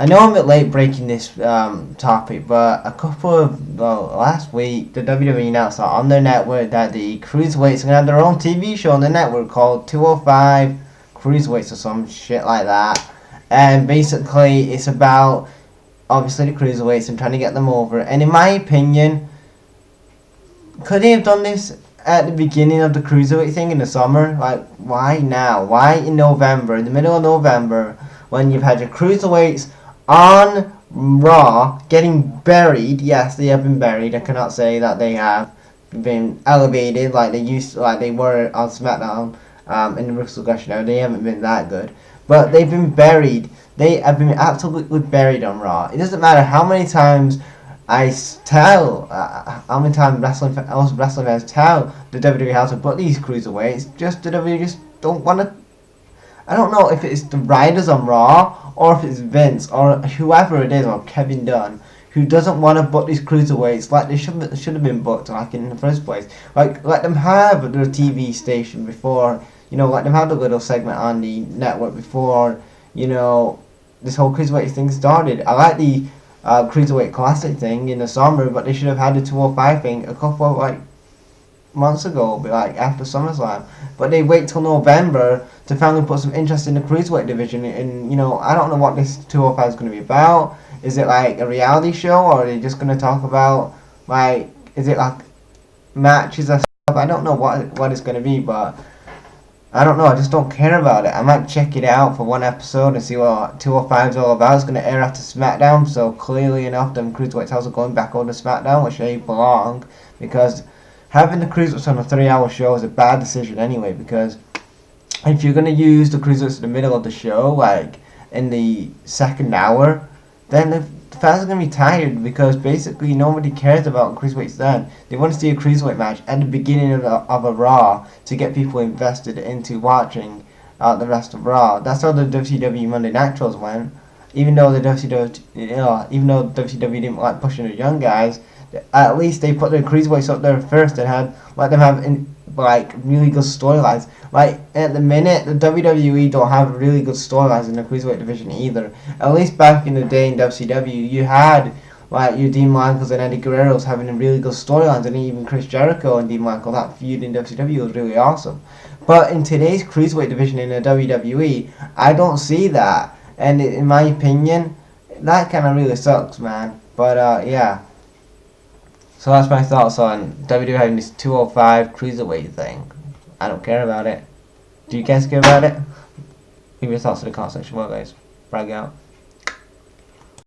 I know I'm a bit late breaking this topic, but last week, the WWE announced that on their network that the Cruiserweights are going to have their own TV show on the network called 205 Cruiserweights or some shit like that. And basically, it's about, obviously, the Cruiserweights and trying to get them over. And in my opinion, could they have done this at the beginning of the Cruiserweight thing in the summer? Like, why now? Why in November, in the middle of November, when you've had your Cruiserweights on Raw getting buried? Yes, they have been buried. I cannot say that they have been elevated like they were on SmackDown in the Wrestle Question Hour. They haven't been that good, but they've been buried. They have been absolutely buried on Raw. It doesn't matter how many times how many times wrestling fans tell the WWE how to put these cruiserweights. Just the WWE just don't want to. I don't know if it's the writers on Raw or if it's Vince or whoever it is or Kevin Dunn who doesn't want to book these cruiserweights like they should have been booked like in the first place. Like let them have their TV station before, let them have the little segment on the network before, this whole cruiserweight thing started. I like the Cruiserweight Classic thing in the summer, but they should have had the 205 thing a couple of months ago, after SummerSlam. But they wait till November to finally put some interest in the Cruiserweight division. And I don't know what this 205 is going to be about. Is it like a reality show, or are they just going to talk about is it like matches or stuff? I don't know what it's going to be, but I don't know, I just don't care about it. I might check it out for one episode and see what 205 is all about. It's going to air after SmackDown, so clearly enough, them Cruiserweight titles are going back over to SmackDown, which they belong, because having the Cruiserweights on a 3-hour show is a bad decision anyway, because if you're going to use the Cruiserweights in the middle of the show, in the second hour, then the fans are going to be tired, because basically nobody cares about Cruiserweights then. They want to see a Cruiserweight match at the beginning of a Raw to get people invested into watching the rest of Raw. That's how the WCW Monday Nitros went. Even though the WCW didn't like pushing the young guys, at least they put their Cruiserweights up there first and let them have really good storylines. At the minute, the WWE don't have really good storylines in the Cruiserweight division either. At least back in the day in WCW, you had your Dean Michaels and Eddie Guerrero's having really good storylines, and even Chris Jericho and Dean Michael, that feud in WCW was really awesome. But in today's Cruiserweight division in the WWE, I don't see that. And in my opinion, that kind of really sucks, man. But yeah. So that's my thoughts on WWE having this 205 Cruiserweight thing. I don't care about it. Do you guys care about it? Leave your thoughts in the comment section below, guys. Brag out.